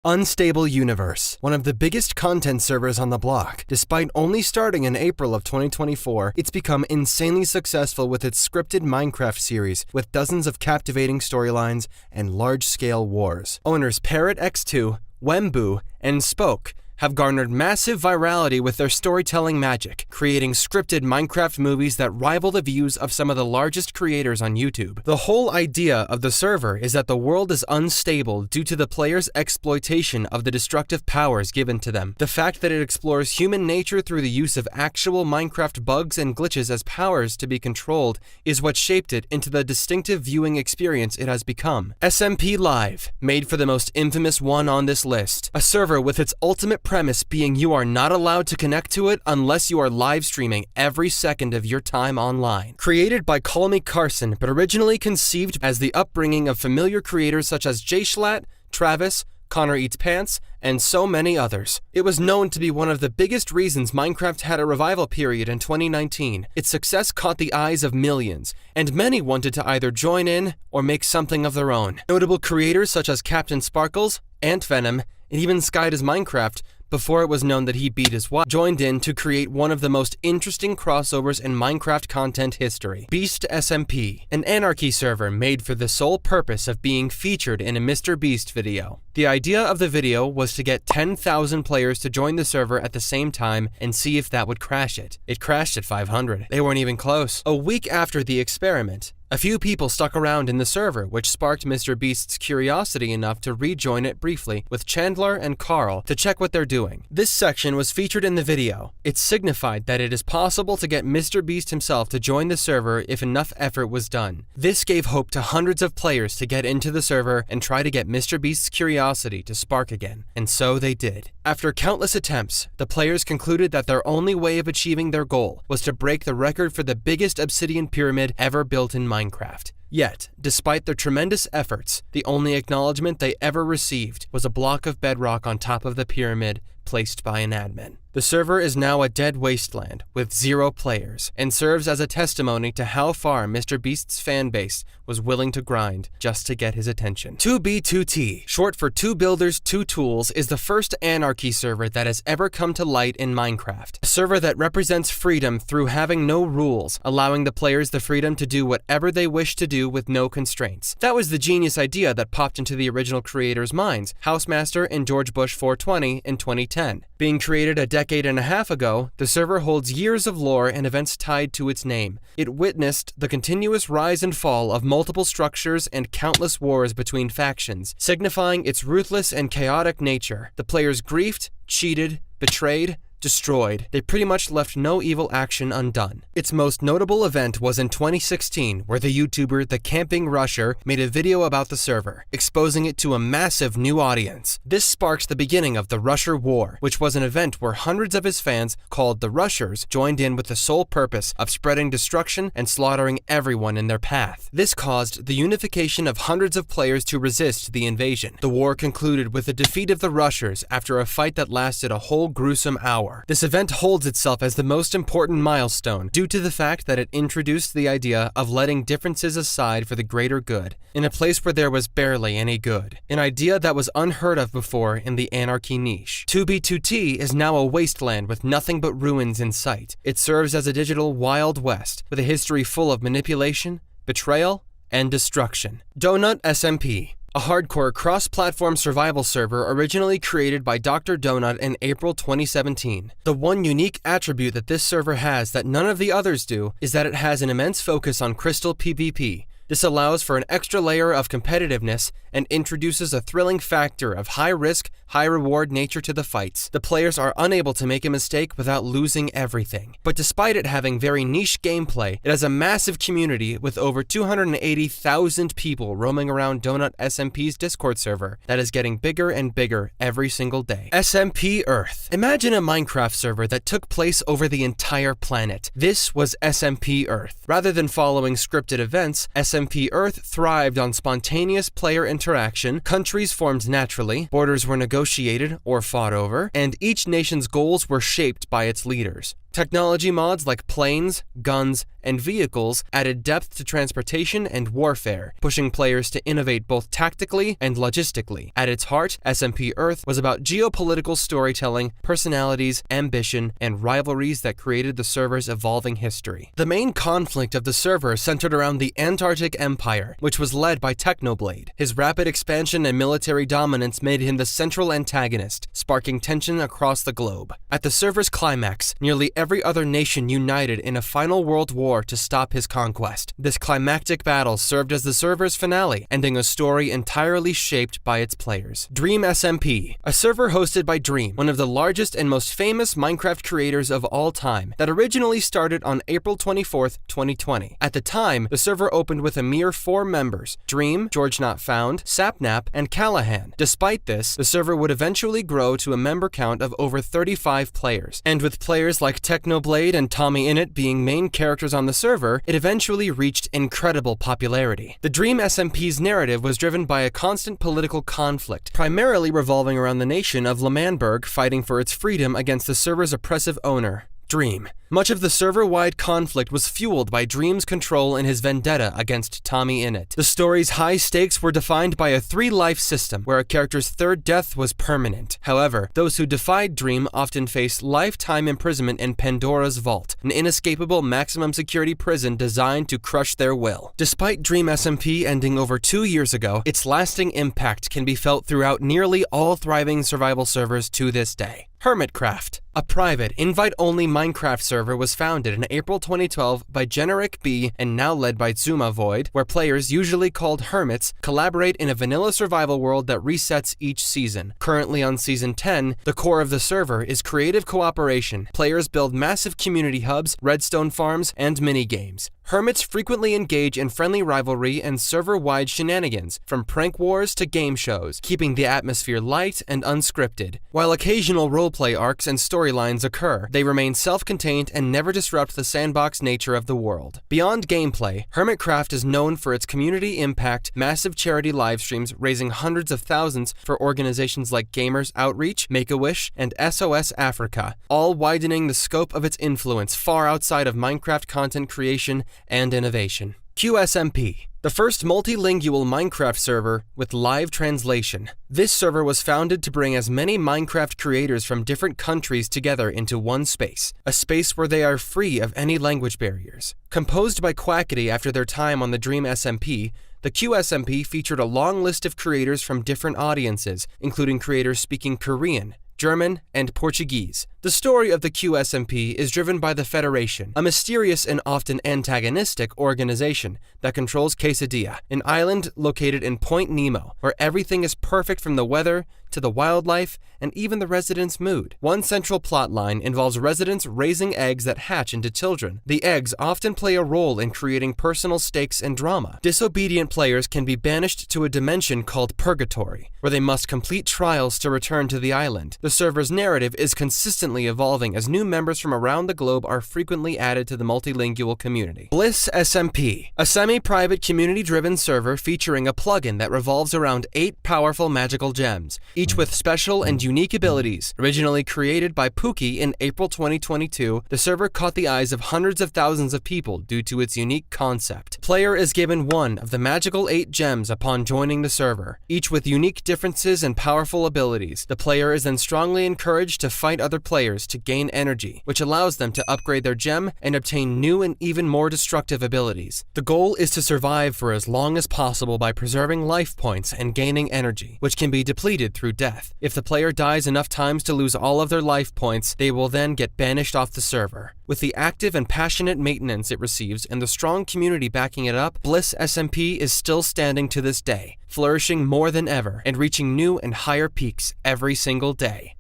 Unstable Universe, one of the biggest content servers on the block. Despite only starting in April of 2024, it's become insanely successful with its scripted Minecraft series, with dozens of captivating storylines and large-scale wars. Owners ParrotX2, Wembu, and Spoke have garnered massive virality with their storytelling magic, creating scripted Minecraft movies that rival the views of some of the largest creators on YouTube. The whole idea of the server is that the world is unstable due to the players' exploitation of the destructive powers given to them. The fact that it explores human nature through the use of actual Minecraft bugs and glitches as powers to be controlled is what shaped it into the distinctive viewing experience it has become. SMP Live, made for the most infamous one on this list, a server with its ultimate premise being you are not allowed to connect to it unless you are live streaming every second of your time online. Created by Call Me Carson, but originally conceived as the upbringing of familiar creators such as Jschlat, Travis, Connor Eats Pants, and so many others. It was known to be one of the biggest reasons Minecraft had a revival period in 2019. Its success caught the eyes of millions, and many wanted to either join in or make something of their own. Notable creators such as Captain Sparkles, Ant Venom, and even Sky Does Minecraft, before it was known that he beat his wife, joined in to create one of the most interesting crossovers in Minecraft content history. Beast SMP, an anarchy server made for the sole purpose of being featured in a Mr. Beast video. The idea of the video was to get 10,000 players to join the server at the same time and see if that would crash it. It crashed at 500. They weren't even close. A week after the experiment, a few people stuck around in the server, which sparked Mr. Beast's curiosity enough to rejoin it briefly with Chandler and Carl to check what they're doing. This section was featured in the video. It signified that it is possible to get Mr. Beast himself to join the server if enough effort was done. This gave hope to hundreds of players to get into the server and try to get Mr. Beast's curiosity to spark again. And so they did. After countless attempts, the players concluded that their only way of achieving their goal was to break the record for the biggest obsidian pyramid ever built in Minecraft. Yet, despite their tremendous efforts, the only acknowledgement they ever received was a block of bedrock on top of the pyramid placed by an admin. The server is now a dead wasteland with 0 players and serves as a testimony to how far Mr. Beast's fanbase was willing to grind just to get his attention. 2B2T, short for 2 Builders 2 Tools, is the first anarchy server that has ever come to light in Minecraft. A server that represents freedom through having no rules, allowing the players the freedom to do whatever they wish to do with no constraints. That was the genius idea that popped into the original creators' minds, Housemaster and George Bush 420 in 2010. Being created a decade and a half ago, the server holds years of lore and events tied to its name. It witnessed the continuous rise and fall of multiple structures and countless wars between factions, signifying its ruthless and chaotic nature. The players griefed, cheated, betrayed, destroyed. They pretty much left no evil action undone. Its most notable event was in 2016, where the YouTuber The Camping Rusher made a video about the server, exposing it to a massive new audience. This sparked the beginning of the Rusher War, which was an event where hundreds of his fans, called the Rushers, joined in with the sole purpose of spreading destruction and slaughtering everyone in their path. This caused the unification of hundreds of players to resist the invasion. The war concluded with the defeat of the Rushers after a fight that lasted a whole gruesome hour. This event holds itself as the most important milestone due to the fact that it introduced the idea of letting differences aside for the greater good, in a place where there was barely any good. An idea that was unheard of before in the anarchy niche. 2B2T is now a wasteland with nothing but ruins in sight. It serves as a digital Wild West with a history full of manipulation, betrayal, and destruction. Donut SMP, a hardcore cross-platform survival server originally created by Dr. Donut in April 2017. The one unique attribute that this server has that none of the others do is that it has an immense focus on crystal PvP. This allows for an extra layer of competitiveness and introduces a thrilling factor of high-risk, high-reward nature to the fights. The players are unable to make a mistake without losing everything. But despite it having very niche gameplay, it has a massive community with over 280,000 people roaming around Donut SMP's Discord server that is getting bigger and bigger every single day. SMP Earth. Imagine a Minecraft server that took place over the entire planet. This was SMP Earth. Rather than following scripted events, SMP Earth thrived on spontaneous player interaction, countries formed naturally, borders were negotiated or fought over, and each nation's goals were shaped by its leaders. Technology mods like planes, guns, and vehicles added depth to transportation and warfare, pushing players to innovate both tactically and logistically. At its heart, SMP Earth was about geopolitical storytelling, personalities, ambition, and rivalries that created the server's evolving history. The main conflict of the server centered around the Antarctic Empire, which was led by Technoblade. His rapid expansion and military dominance made him the central antagonist, sparking tension across the globe. At the server's climax, nearly every other nation united in a final world war to stop his conquest. This climactic battle served as the server's finale, ending a story entirely shaped by its players. Dream SMP, a server hosted by Dream, one of the largest and most famous Minecraft creators of all time, that originally started on April 24th, 2020. At the time, the server opened with a mere 4 members: Dream, George Not Found, Sapnap, and Callahan. Despite this, the server would eventually grow to a member count of over 35 players, and with players like Technoblade and Tommy Innit being main characters on the server, it eventually reached incredible popularity. The Dream SMP's narrative was driven by a constant political conflict, primarily revolving around the nation of L'Manberg fighting for its freedom against the server's oppressive owner, Dream. Much of the server-wide conflict was fueled by Dream's control and his vendetta against Tommy Innit. The story's high stakes were defined by a 3-life system, where a character's 3rd death was permanent. However, those who defied Dream often faced lifetime imprisonment in Pandora's Vault, an inescapable maximum security prison designed to crush their will. Despite Dream SMP ending over 2 years ago, its lasting impact can be felt throughout nearly all thriving survival servers to this day. Hermitcraft, a private, invite-only Minecraft server, was founded in April 2012 by Generic B and now led by Zuma Void, where players, usually called hermits, collaborate in a vanilla survival world that resets each season. Currently on Season 10, the core of the server is creative cooperation. Players build massive community hubs, redstone farms, and mini-games. Hermits frequently engage in friendly rivalry and server-wide shenanigans, from prank wars to game shows, keeping the atmosphere light and unscripted. While occasional roleplay arcs and storylines occur, they remain self-contained and never disrupt the sandbox nature of the world. Beyond gameplay, Hermitcraft is known for its community impact, massive charity live streams raising hundreds of thousands for organizations like Gamers Outreach, Make-A-Wish, and SOS Africa, all widening the scope of its influence far outside of Minecraft content creation and innovation. QSMP, the first multilingual Minecraft server with live translation. This server was founded to bring as many Minecraft creators from different countries together into one space, a space where they are free of any language barriers. Composed by Quackity after their time on the Dream SMP, the QSMP featured a long list of creators from different audiences, including creators speaking Korean, German, and Portuguese. The story of the QSMP is driven by the Federation, a mysterious and often antagonistic organization that controls Quesadilla, an island located in Point Nemo, where everything is perfect from the weather to the wildlife and even the residents' mood. One central plotline involves residents raising eggs that hatch into children. The eggs often play a role in creating personal stakes and drama. Disobedient players can be banished to a dimension called Purgatory, where they must complete trials to return to the island. The server's narrative is consistently evolving as new members from around the globe are frequently added to the multilingual community. Bliss SMP, a semi-private community-driven server featuring a plugin that revolves around 8 powerful magical gems, each with special and unique abilities. Originally created by Pookie in April 2022, the server caught the eyes of hundreds of thousands of people due to its unique concept. Player is given one of the magical 8 gems upon joining the server, each with unique differences and powerful abilities. The player is then strongly encouraged to fight other players to gain energy, which allows them to upgrade their gem and obtain new and even more destructive abilities. The goal is to survive for as long as possible by preserving life points and gaining energy, which can be depleted through death. If the player dies enough times to lose all of their life points, they will then get banished off the server. With the active and passionate maintenance it receives and the strong community backing it up, Bliss SMP is still standing to this day, flourishing more than ever and reaching new and higher peaks every single day.